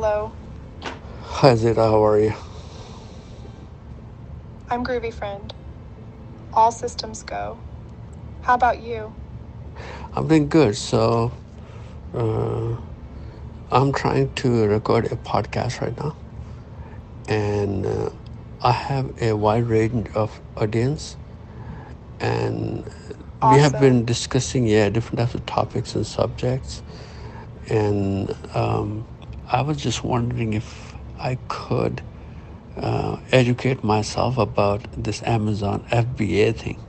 Hello, Hi Zeta, how are you? I'm Groovy Friend. All systems go. How about you? I'm doing good. Uh, I'm trying to record a podcast right now, and I have a wide range of audience, and we have been Awesome. discussing different types of topics and subjects, and I was just wondering if I could educate myself about this Amazon FBA thing,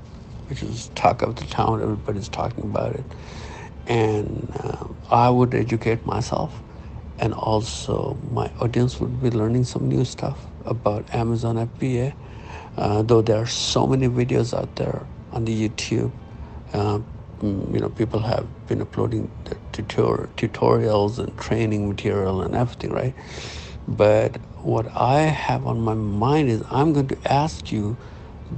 which is talk of the town. Everybody's talking about it, and I would educate myself, and also my audience would be learning some new stuff about Amazon FBA. Though there are so many videos out there on the YouTube, uh, people have been uploading the tutorials and training material and everything, right? But what I have on my mind is I'm going to ask you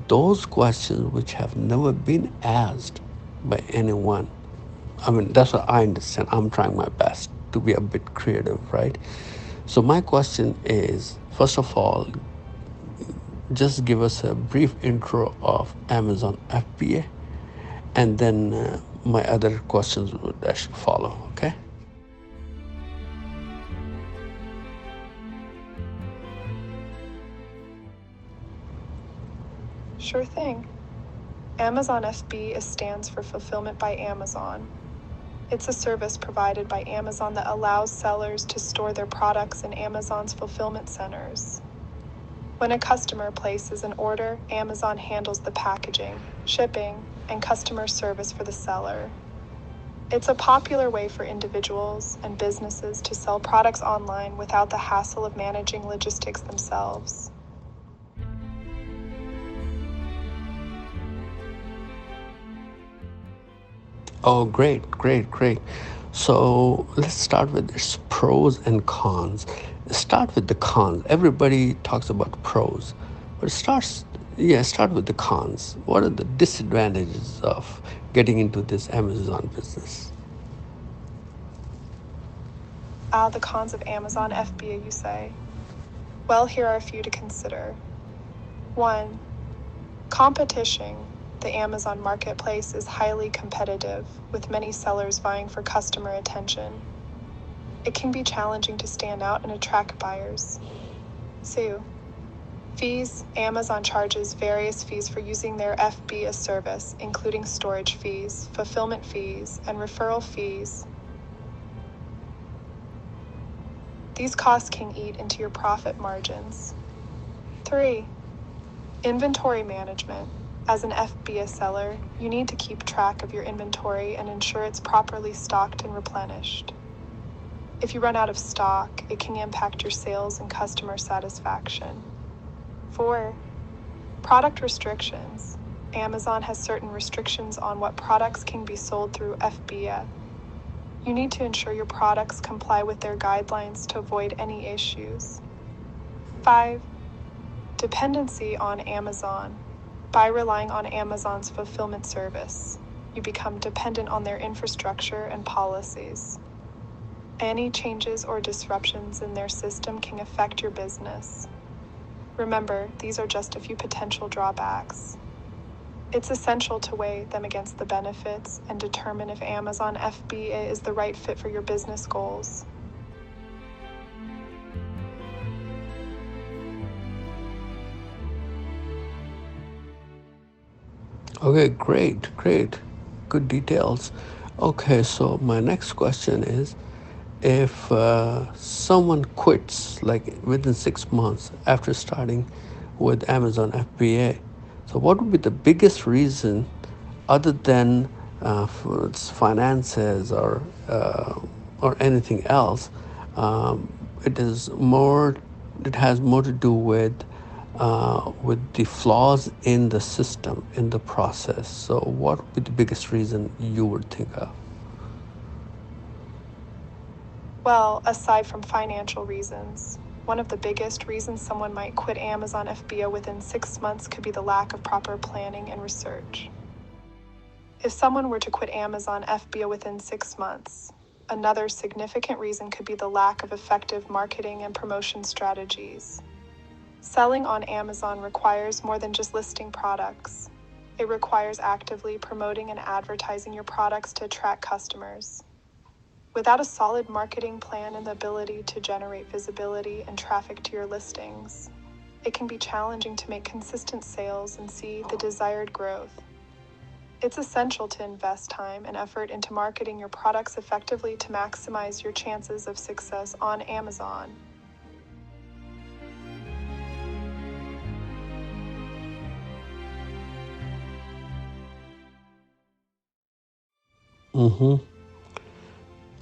those questions which have never been asked by anyone. I mean, that's what I understand. I'm trying my best to be a bit creative, right? So, my question is first of all, just give us a brief intro of Amazon FBA, and then my other questions would actually follow, okay? Sure thing. Amazon FB stands for Fulfillment by Amazon. It's a service provided by Amazon that allows sellers to store their products in Amazon's fulfillment centers. When a customer places an order, Amazon handles the packaging, shipping, and customer service for the seller. It's a popular way for individuals and businesses to sell products online without the hassle of managing logistics themselves. Oh, great, great, great. So let's start with its pros and cons. Start with the cons. Everybody talks about pros, but start with the cons. What are the disadvantages of getting into this Amazon business? The cons of Amazon FBA, you say? Well, here are a few to consider. 1. Competition. The Amazon marketplace is highly competitive, with many sellers vying for customer attention. It can be challenging to stand out and attract buyers. 2. Fees. Amazon charges various fees for using their FBA service, including storage fees, fulfillment fees, and referral fees. These costs can eat into your profit margins. 3. Inventory management. As an FBA seller, you need to keep track of your inventory and ensure it's properly stocked and replenished. If you run out of stock, it can impact your sales and customer satisfaction. 4. Product restrictions. Amazon has certain restrictions on what products can be sold through FBA. You need to ensure your products comply with their guidelines to avoid any issues. 5. Dependency on Amazon. By relying on Amazon's fulfillment service, you become dependent on their infrastructure and policies. Any changes or disruptions in their system can affect your business. Remember, these are just a few potential drawbacks. It's essential to weigh them against the benefits and determine if Amazon FBA is the right fit for your business goals. Okay, great, great. Good details. Okay, so my next question is if someone quits like within 6 months after starting with Amazon FBA, so what would be the biggest reason other than for its finances or anything else? It is more. It has more to do with the flaws in the system in the process. So, what would be the biggest reason you would think of? Well, aside from financial reasons, one of the biggest reasons someone might quit Amazon FBA within 6 months could be the lack of proper planning and research. If someone were to quit Amazon FBA within 6 months, Another significant reason could be the lack of effective marketing and promotion strategies. Selling on Amazon requires more than just listing products. It requires actively promoting and advertising your products to attract customers. Without a solid marketing plan and the ability to generate visibility and traffic to your listings, it can be challenging to make consistent sales and see the desired growth. It's essential to invest time and effort into marketing your products effectively to maximize your chances of success on Amazon. Mm-hmm.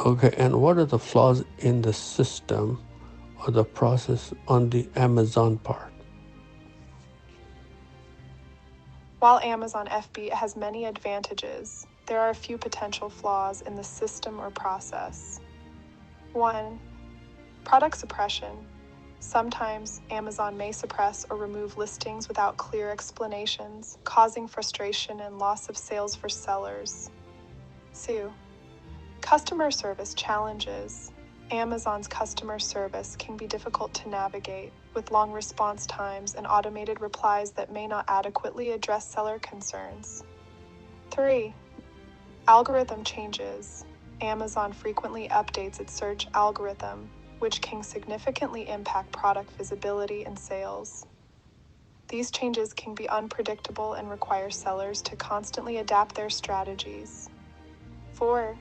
Okay, and what are the flaws in the system or the process on the Amazon part? While Amazon FB has many advantages, there are a few potential flaws in the system or process. 1. Product suppression. Sometimes Amazon may suppress or remove listings without clear explanations, causing frustration and loss of sales for sellers. 2. Customer service challenges. Amazon's customer service can be difficult to navigate, with long response times and automated replies that may not adequately address seller concerns. 3. Algorithm changes. Amazon frequently updates its search algorithm, which can significantly impact product visibility and sales. These changes can be unpredictable and require sellers to constantly adapt their strategies. 4.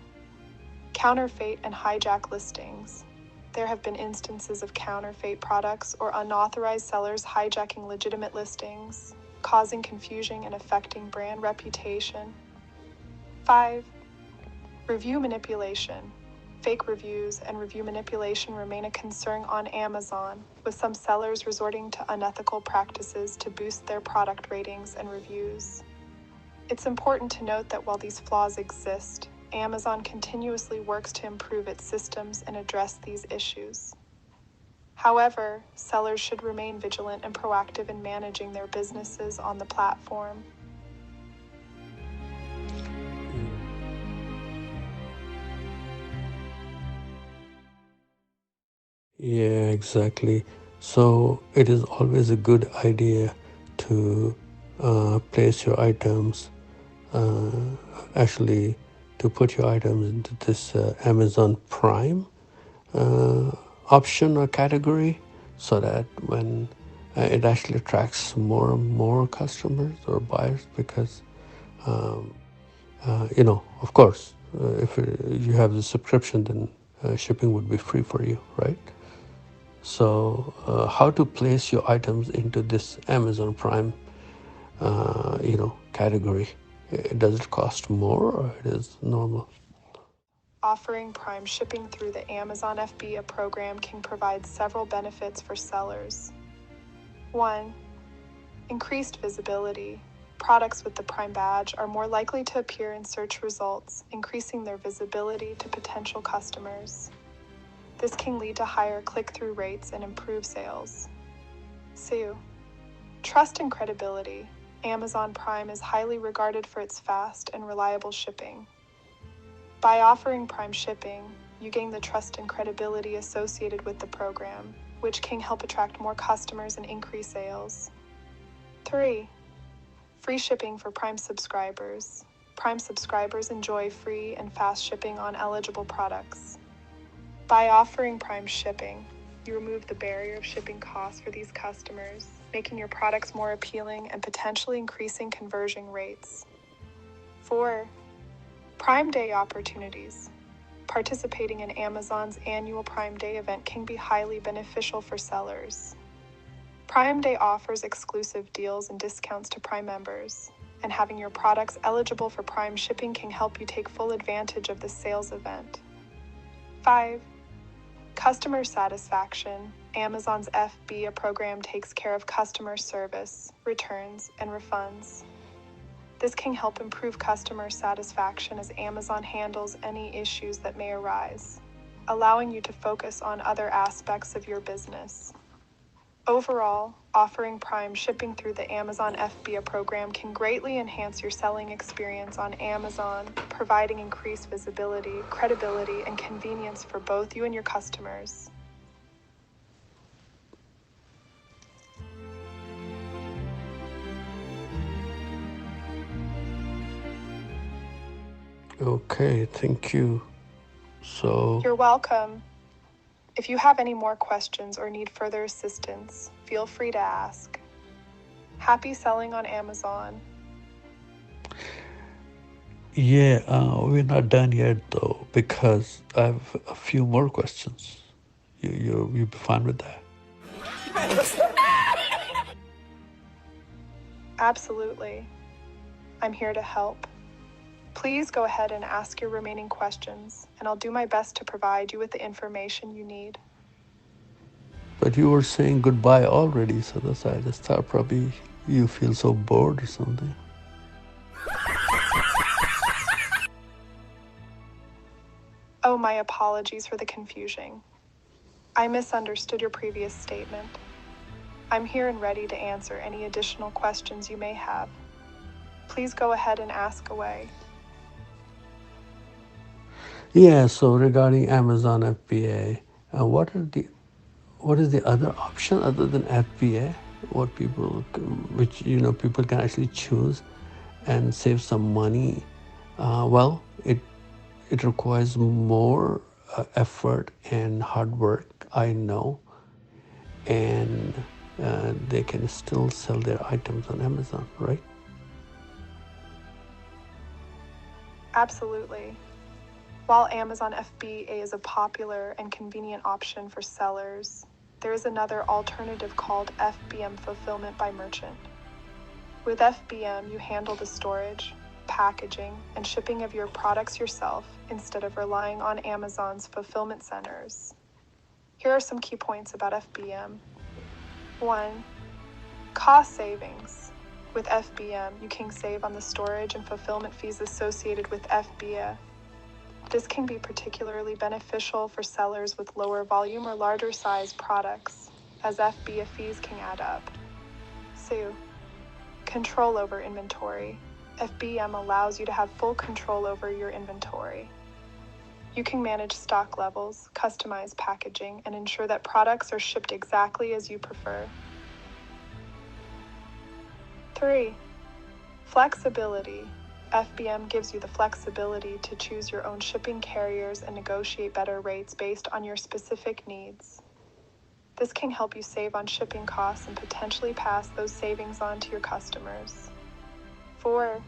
Counterfeit and hijack listings. There have been instances of counterfeit products or unauthorized sellers hijacking legitimate listings, causing confusion and affecting brand reputation. 5. Review manipulation. Fake reviews and review manipulation remain a concern on Amazon, with some sellers resorting to unethical practices to boost their product ratings and reviews. It's important to note that while these flaws exist, Amazon continuously works to improve its systems and address these issues. However, sellers should remain vigilant and proactive in managing their businesses on the platform. Yeah, exactly. So it is always a good idea to place your items, uh, actually, to put your items into this Amazon Prime option or category, so that when it actually attracts more and more customers or buyers, because of course, if you have the subscription, then shipping would be free for you, right? So how to place your items into this Amazon Prime category? Does it cost more or it is normal? Offering Prime shipping through the Amazon FBA program can provide several benefits for sellers. 1. Increased visibility. Products with the Prime badge are more likely to appear in search results, increasing their visibility to potential customers. This can lead to higher click-through rates and improve sales. 2. Trust and credibility. Amazon Prime is highly regarded for its fast and reliable shipping. By offering Prime shipping, you gain the trust and credibility associated with the program, which can help attract more customers and increase sales. 3. Free shipping for Prime subscribers. Prime subscribers enjoy free and fast shipping on eligible products. By offering Prime shipping, you remove the barrier of shipping costs for these customers, making your products more appealing and potentially increasing conversion rates. 4. Prime Day opportunities. Participating in Amazon's annual Prime Day event can be highly beneficial for sellers. Prime Day offers exclusive deals and discounts to Prime members, and having your products eligible for Prime shipping can help you take full advantage of the sales event. 5. Customer satisfaction. Amazon's FBA program takes care of customer service, returns, and refunds. This can help improve customer satisfaction as Amazon handles any issues that may arise, allowing you to focus on other aspects of your business. Overall, offering Prime shipping through the Amazon FBA program can greatly enhance your selling experience on Amazon, providing increased visibility, credibility, and convenience for both you and your customers. Okay, thank you. So, You're welcome. If you have any more questions or need further assistance, feel free to ask. Happy selling on Amazon. yeah, we're not done yet though, because I have a few more questions. You'll be fine with that? Absolutely. I'm here to help. Please go ahead and ask your remaining questions, and I'll do my best to provide you with the information you need. But you were saying goodbye already, so that's why I just thought probably you feel so bored or something. Oh, my apologies for the confusion. I misunderstood your previous statement. I'm here and ready to answer any additional questions you may have. Please go ahead and ask away. Yeah, so regarding Amazon FBA, what is the other option other than FBA? Which people can actually choose and save some money. Well, it requires more effort and hard work, I know, and they can still sell their items on Amazon, right? Absolutely. While Amazon FBA is a popular and convenient option for sellers, there is another alternative called FBM Fulfillment by Merchant. With FBM, you handle the storage, packaging, and shipping of your products yourself instead of relying on Amazon's fulfillment centers. Here are some key points about FBM. 1. Cost savings. With FBM, you can save on the storage and fulfillment fees associated with FBA. This can be particularly beneficial for sellers with lower volume or larger size products, as FBA fees can add up. 2. Control over inventory. FBM allows you to have full control over your inventory. You can manage stock levels, customize packaging, and ensure that products are shipped exactly as you prefer. 3. Flexibility. FBM gives you the flexibility to choose your own shipping carriers and negotiate better rates based on your specific needs. This can help you save on shipping costs and potentially pass those savings on to your customers. 4.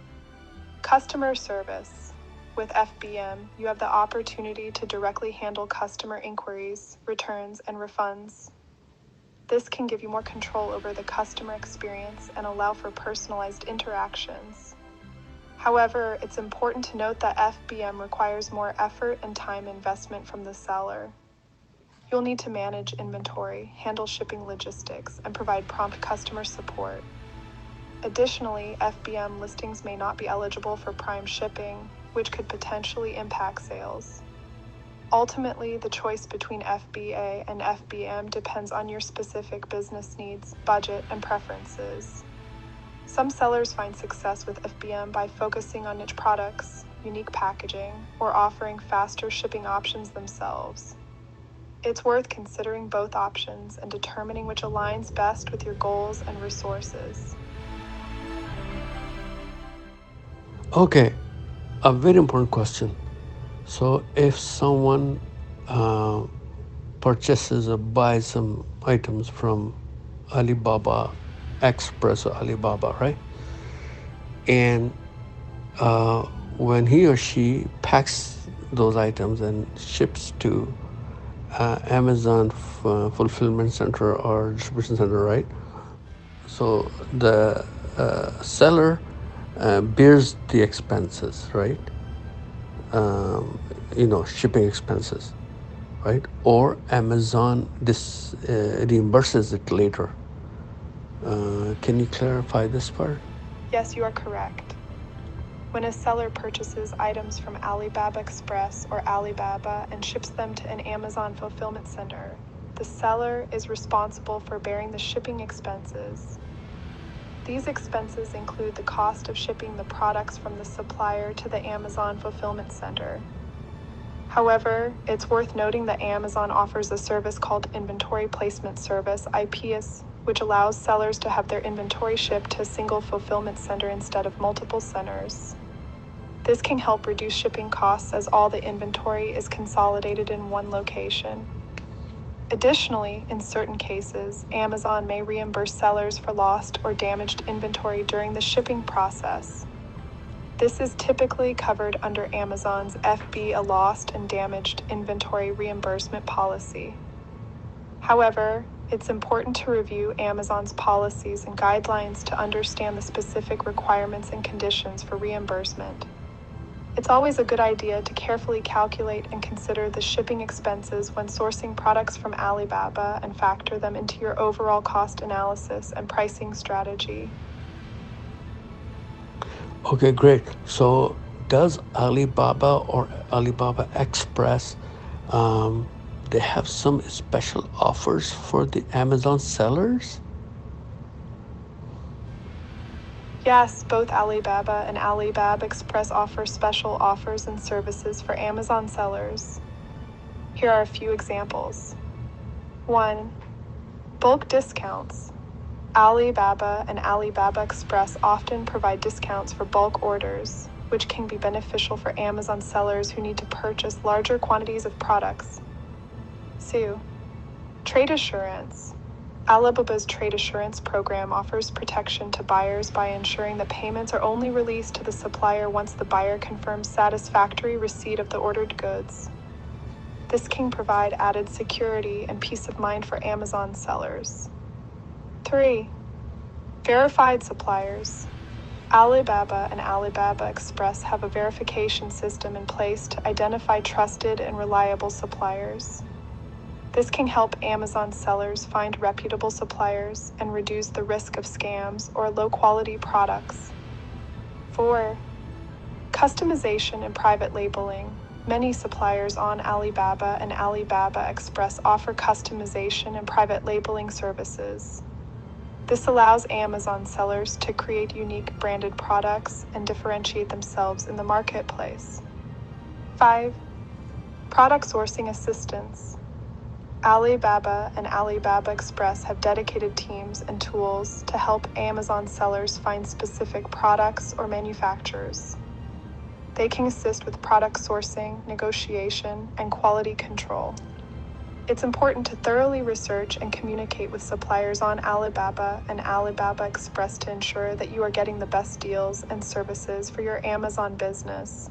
Customer service. With FBM, you have the opportunity to directly handle customer inquiries, returns, and refunds. This can give you more control over the customer experience and allow for personalized interactions. However, it's important to note that FBM requires more effort and time investment from the seller. You'll need to manage inventory, handle shipping logistics, and provide prompt customer support. Additionally, FBM listings may not be eligible for Prime shipping, which could potentially impact sales. Ultimately, the choice between FBA and FBM depends on your specific business needs, budget, and preferences. Some sellers find success with FBM by focusing on niche products, unique packaging, or offering faster shipping options themselves. It's worth considering both options and determining which aligns best with your goals and resources. Okay, a very important question. So if someone purchases or buys some items from Alibaba Express or Alibaba, right? And when he or she packs those items and ships to Amazon fulfillment center or distribution center, right? So the seller bears the expenses, right? Shipping expenses, right? Or Amazon reimburses it later. Can you clarify this part? Yes, you are correct. When a seller purchases items from Alibaba Express or Alibaba and ships them to an Amazon fulfillment center, the seller is responsible for bearing the shipping expenses. These expenses include the cost of shipping the products from the supplier to the Amazon fulfillment center. However, it's worth noting that Amazon offers a service called Inventory Placement Service, IPS, which allows sellers to have their inventory shipped to a single fulfillment center instead of multiple centers. This can help reduce shipping costs as all the inventory is consolidated in one location. Additionally, in certain cases, Amazon may reimburse sellers for lost or damaged inventory during the shipping process. This is typically covered under Amazon's FB, a lost and damaged inventory reimbursement policy. However, it's important to review Amazon's policies and guidelines to understand the specific requirements and conditions for reimbursement. It's always a good idea to carefully calculate and consider the shipping expenses when sourcing products from Alibaba and factor them into your overall cost analysis and pricing strategy. Okay, great. So, does Alibaba or Alibaba Express, um, they have some special offers for the Amazon sellers? Yes, both Alibaba and Alibaba Express offer special offers and services for Amazon sellers. Here are a few examples. 1. Bulk discounts. Alibaba and Alibaba Express often provide discounts for bulk orders, which can be beneficial for Amazon sellers who need to purchase larger quantities of products. 2. Trade assurance. Alibaba's trade assurance program offers protection to buyers by ensuring that payments are only released to the supplier once the buyer confirms satisfactory receipt of the ordered goods. This can provide added security and peace of mind for Amazon sellers. 3. Verified suppliers. Alibaba and Alibaba Express have a verification system in place to identify trusted and reliable suppliers. This can help Amazon sellers find reputable suppliers and reduce the risk of scams or low-quality products. 4. Customization and private labeling. Many suppliers on Alibaba and Alibaba Express offer customization and private labeling services. This allows Amazon sellers to create unique branded products and differentiate themselves in the marketplace. 5. Product sourcing assistance. Alibaba and Alibaba Express have dedicated teams and tools to help Amazon sellers find specific products or manufacturers. They can assist with product sourcing, negotiation, and quality control. It's important to thoroughly research and communicate with suppliers on Alibaba and Alibaba Express to ensure that you are getting the best deals and services for your Amazon business.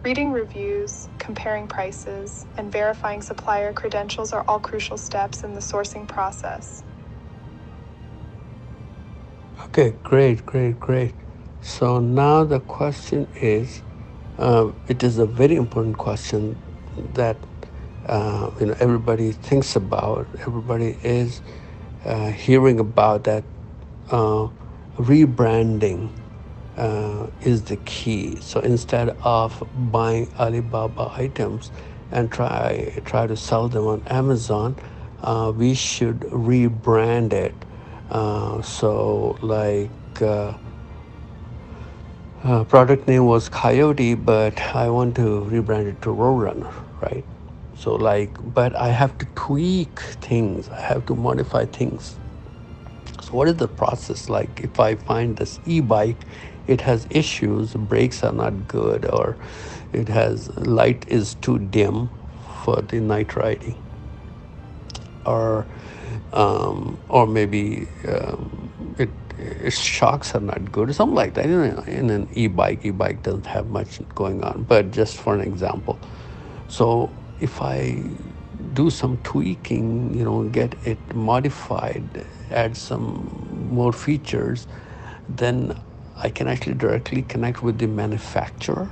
Reading reviews, comparing prices, and verifying supplier credentials are all crucial steps in the sourcing process. Okay, great, great, great. So now the question is, it is a very important question that everybody thinks about. Everybody is hearing about that rebranding is the key. So instead of buying Alibaba items and try to sell them on Amazon, we should rebrand it. So like product name was Coyote, but I want to rebrand it to Roadrunner, right? So like, but I have to tweak things. I have to modify things. So what is the process like? If I find this e-bike, it has issues, brakes are not good, or it has light is too dim for the night riding, or maybe its shocks are not good, or something like that. In an e-bike doesn't have much going on, but just for an example. So if I do some tweaking, get it modified, add some more features, then I can actually directly connect with the manufacturer.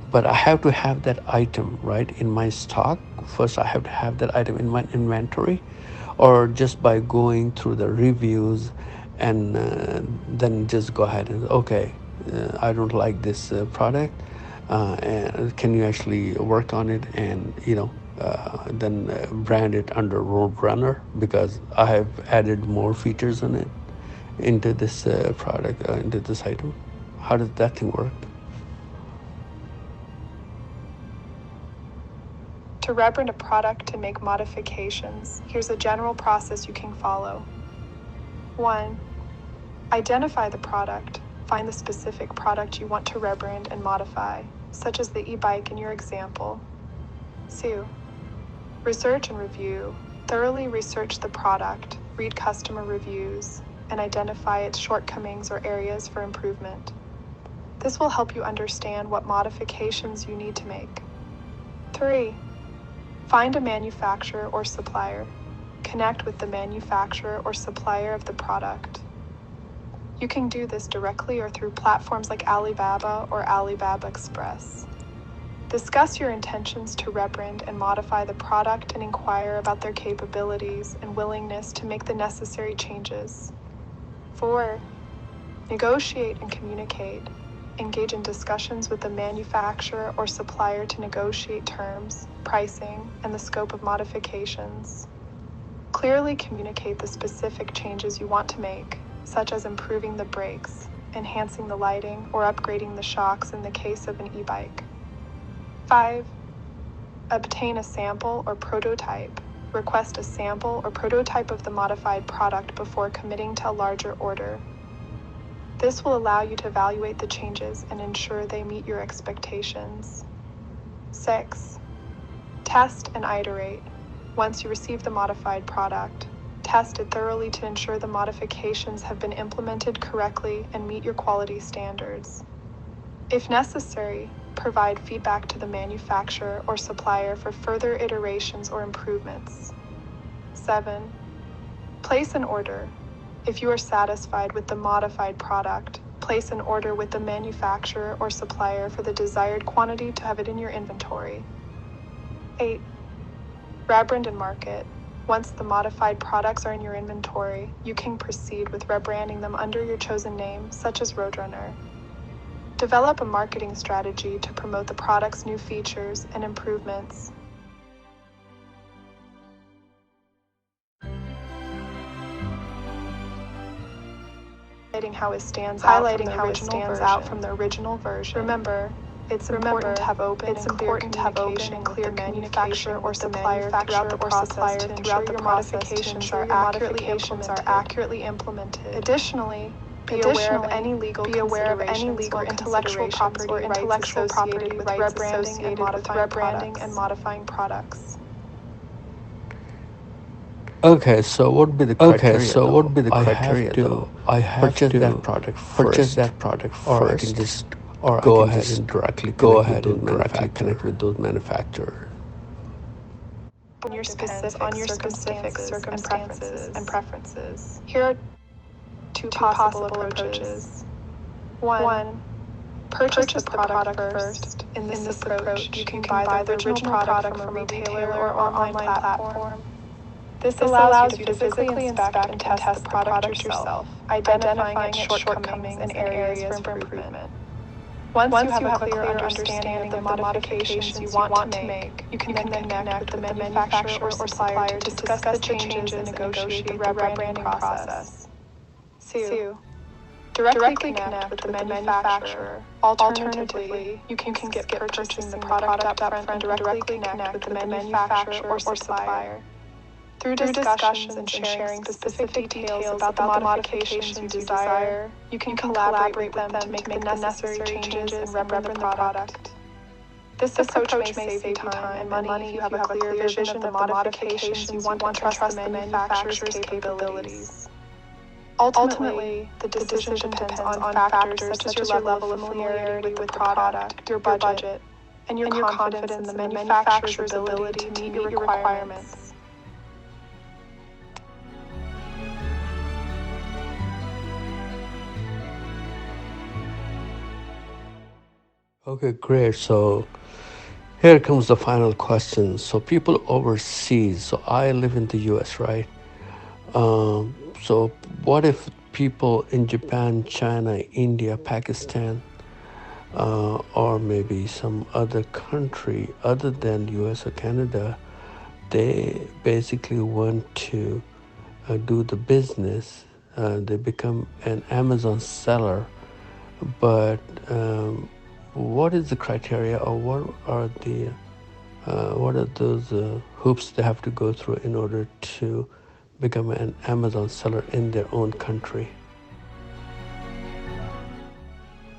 But I have to have that item, right, in my stock. First, I have to have that item in my inventory, or just by going through the reviews and then just go ahead and, okay, I don't like this product. And can you actually work on it and, then brand it under Roadrunner because I have added more features in it into this product, into this item. How does that thing work? To rebrand a product and make modifications, here's a general process you can follow. 1. Identify the product. Find the specific product you want to rebrand and modify, such as the e-bike in your example. 2. Research and review. Thoroughly research the product, read customer reviews, and identify its shortcomings or areas for improvement. This will help you understand what modifications you need to make. 3. Find a manufacturer or supplier. Connect with the manufacturer or supplier of the product. You can do this directly or through platforms like Alibaba or Alibaba Express. Discuss your intentions to rebrand and modify the product and inquire about their capabilities and willingness to make the necessary changes. 4. Negotiate and communicate. Engage in discussions with the manufacturer or supplier to negotiate terms, pricing, and the scope of modifications. Clearly communicate the specific changes you want to make, such as improving the brakes, enhancing the lighting, or upgrading the shocks in the case of an e-bike. 5. Obtain a sample or prototype. Request a sample or prototype of the modified product before committing to a larger order. This will allow you to evaluate the changes and ensure they meet your expectations. 6. Test and iterate. Once you receive the modified product, test it thoroughly to ensure the modifications have been implemented correctly and meet your quality standards. If necessary, provide feedback to the manufacturer or supplier for further iterations or improvements. 7. Place an order. If you are satisfied with the modified product, place an order with the manufacturer or supplier for the desired quantity to have it in your inventory. 8. Rebrand and market. Once the modified products are in your inventory, you can proceed with rebranding them under your chosen name, such as Roadrunner. Develop a marketing strategy to promote the product's new features and improvements. Highlighting how it stands out from the original version. Remember, it's important to have open and clear communication and clear manufacturer or supplier throughout the process to ensure your modifications are accurately implemented. Additionally, be aware of any legal considerations or intellectual property rights associated with rebranding and modifying products. Okay, so what would be the Okay, criteria so what though? would be the criteria though? I I have have to to purchase purchase that that product product or I can first, just or I go can ahead just and directly go connect with ahead those and directly connect with those manufacturers. manufacturers. On your specific circumstances and preferences. Here are two possible approaches. 1. Purchase the product first. In this approach, you can buy the original product from a retailer or online platform. This allows you to physically inspect and test the product yourself, identifying its shortcomings and areas for improvement. Once you have a clear understanding of the modifications you want to make, you can then connect with the manufacturer or supplier to discuss the changes and negotiate the rebranding process. 2. Directly connect with the manufacturer. Alternatively, you can skip purchasing the product upfront and directly connect with the manufacturer or supplier. Through discussions and sharing specific details about the modifications you desire, you can collaborate with them to make the necessary changes and rebrand the product. This approach may save you time and money if you have a clear vision of the modifications you want to trust the manufacturer's capabilities. Ultimately, the decision depends on factors such as your level of familiarity with the product, your budget, and your confidence in the manufacturer's ability to meet your requirements. Okay, great. So here comes the final question. So people overseas, so I live in the US, right? So what if people in Japan, China, India, Pakistan, or maybe some other country other than US or Canada they basically want to do the business. They become an Amazon seller, but what is the criteria, or what are those hoops they have to go through in order to become an Amazon seller in their own country?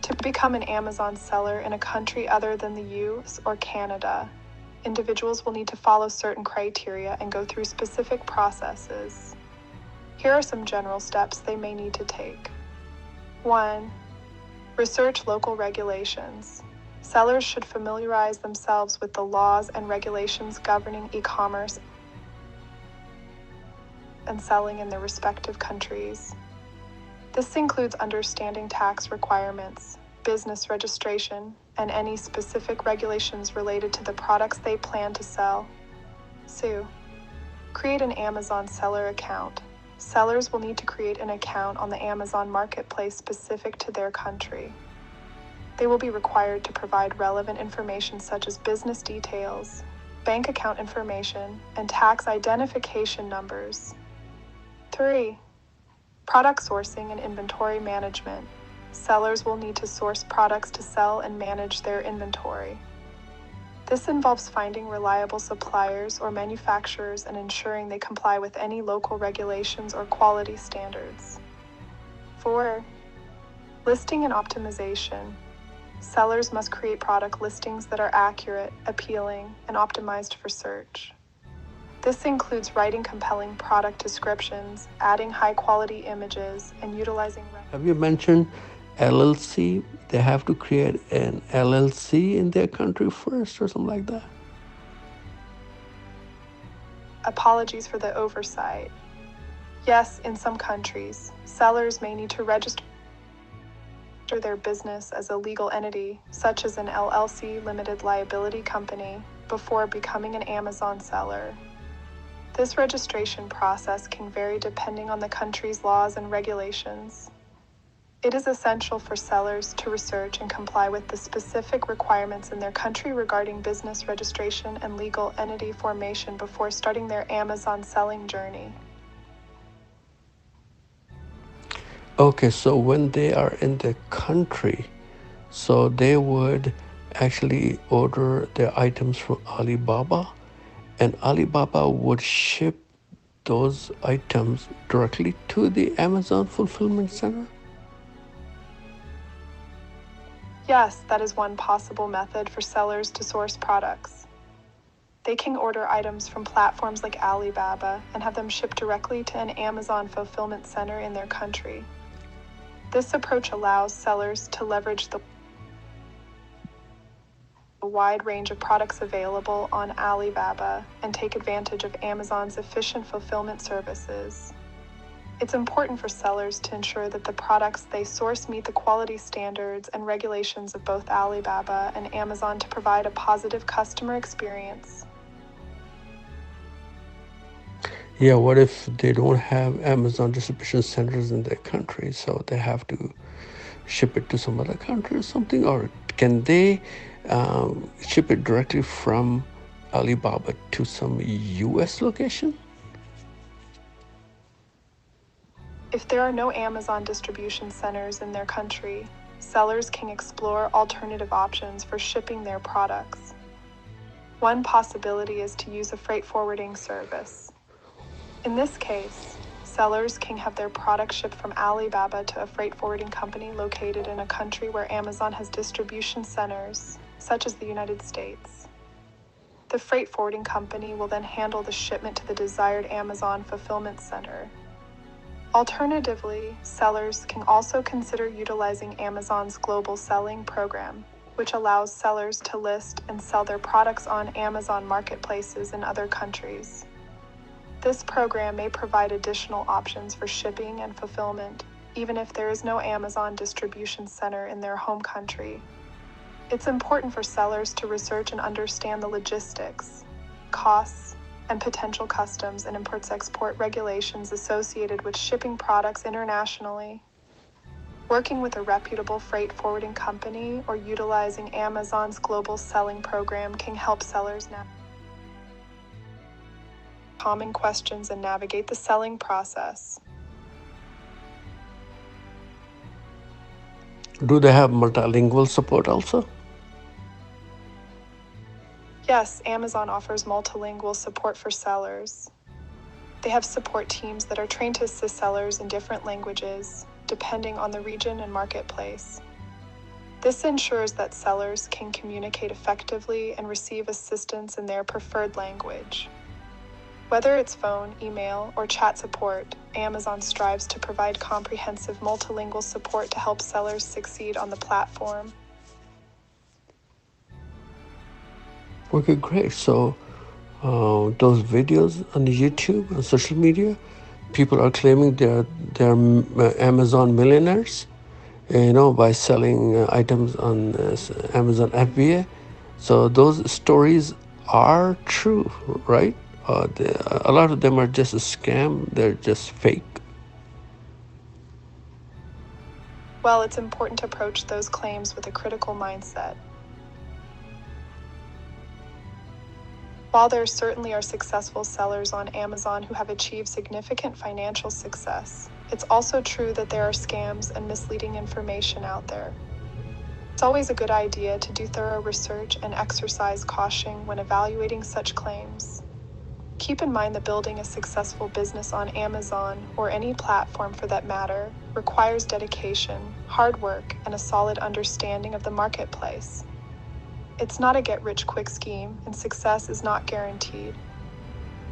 To become an Amazon seller in a country other than the US or Canada, individuals will need to follow certain criteria and go through specific processes. Here are some general steps they may need to take. 1. Research local regulations. Sellers should familiarize themselves with the laws and regulations governing e-commerce and selling in their respective countries. This includes understanding tax requirements, business registration, and any specific regulations related to the products they plan to sell. 2. Create an Amazon seller account. Sellers will need to create an account on the Amazon marketplace specific to their country. They will be required to provide relevant information such as business details, bank account information, and tax identification numbers. 3. Product sourcing and inventory management. Sellers will need to source products to sell and manage their inventory. This involves finding reliable suppliers or manufacturers and ensuring they comply with any local regulations or quality standards. 4. Listing and optimization. Sellers must create product listings that are accurate, appealing, and optimized for search. This includes writing compelling product descriptions, adding high-quality images, and utilizing... Have you mentioned LLC? They have to create an LLC in their country first or something like that? Apologies for the oversight. Yes, in some countries, sellers may need to register their business as a legal entity, such as an LLC limited liability company, before becoming an Amazon seller. This registration process can vary depending on the country's laws and regulations. It is essential for sellers to research and comply with the specific requirements in their country regarding business registration and legal entity formation before starting their Amazon selling journey. Okay, so when they are in the country, so they would actually order their items from Alibaba, and Alibaba would ship those items directly to the Amazon fulfillment center? Yes, that is one possible method for sellers to source products. They can order items from platforms like Alibaba and have them shipped directly to an Amazon fulfillment center in their country. This approach allows sellers to leverage the wide range of products available on Alibaba and take advantage of Amazon's efficient fulfillment services. It's important for sellers to ensure that the products they source meet the quality standards and regulations of both Alibaba and Amazon to provide a positive customer experience. Yeah, what if they don't have Amazon distribution centers in their country, so they have to ship it to some other country or something? Or can they ship it directly from Alibaba to some US location? If there are no Amazon distribution centers in their country, sellers can explore alternative options for shipping their products. One possibility is to use a freight forwarding service. In this case, sellers can have their products shipped from Alibaba to a freight forwarding company located in a country where Amazon has distribution centers, such as the United States. The freight forwarding company will then handle the shipment to the desired Amazon fulfillment center. Alternatively, sellers can also consider utilizing Amazon's global selling program, which allows sellers to list and sell their products on Amazon marketplaces in other countries. This program may provide additional options for shipping and fulfillment, even if there is no Amazon distribution center in their home country. It's important for sellers to research and understand the logistics, costs, and potential customs and import-export regulations associated with shipping products internationally. Working with a reputable freight forwarding company or utilizing Amazon's global selling program can help sellers navigate common questions and navigate the selling process. Do they have multilingual support also? Yes, Amazon offers multilingual support for sellers. They have support teams that are trained to assist sellers in different languages, depending on the region and marketplace. This ensures that sellers can communicate effectively and receive assistance in their preferred language. Whether it's phone, email, or chat support, Amazon strives to provide comprehensive multilingual support to help sellers succeed on the platform. Okay, great. So those videos on YouTube and social media, people are claiming they're Amazon millionaires, by selling items on Amazon FBA. So those stories are true, right? A lot of them are just a scam. They're just fake. Well, it's important to approach those claims with a critical mindset. While there certainly are successful sellers on Amazon who have achieved significant financial success, it's also true that there are scams and misleading information out there. It's always a good idea to do thorough research and exercise caution when evaluating such claims. Keep in mind that building a successful business on Amazon, or any platform for that matter, requires dedication, hard work, and a solid understanding of the marketplace. It's not a get-rich-quick scheme, and success is not guaranteed.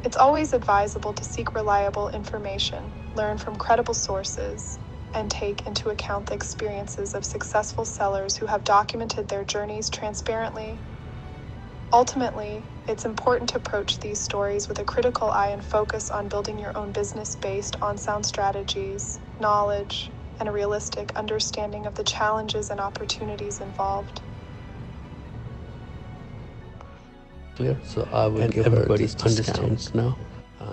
It's always advisable to seek reliable information, learn from credible sources, and take into account the experiences of successful sellers who have documented their journeys transparently. Ultimately, it's important to approach these stories with a critical eye and focus on building your own business based on sound strategies, knowledge, and a realistic understanding of the challenges and opportunities involved. Clear. So I would give her this discount now.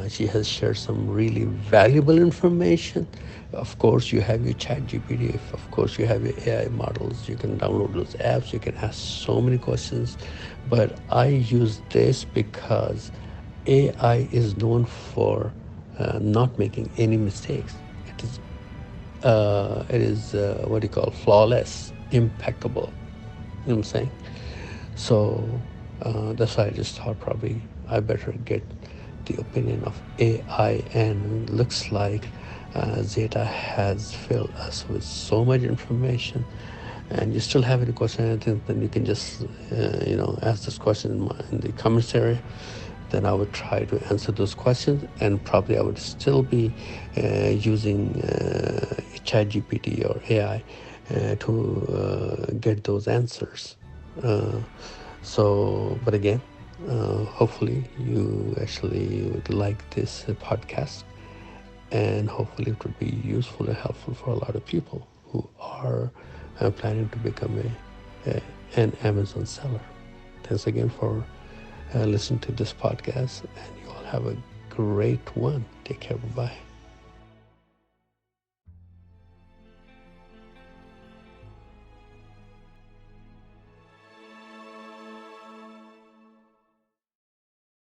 She has shared some really valuable information. Of course, you have your ChatGPT. Of course, you have your AI models. You can download those apps. You can ask so many questions. But I use this because AI is known for not making any mistakes. It is what you call flawless, impeccable. You know what I'm saying? So that's why I just thought probably I better get the opinion of AI, and looks like Zeta has filled us with so much information. And you still have any question, then you can just ask this question in the comments area. Then I would try to answer those questions, and probably I would still be using ChatGPT or AI to get those answers. But again, hopefully you actually would like this podcast, and hopefully it would be useful and helpful for a lot of people who are planning to become an Amazon seller. Thanks again for listening to this podcast, and you all have a great one. Take care. Bye-bye.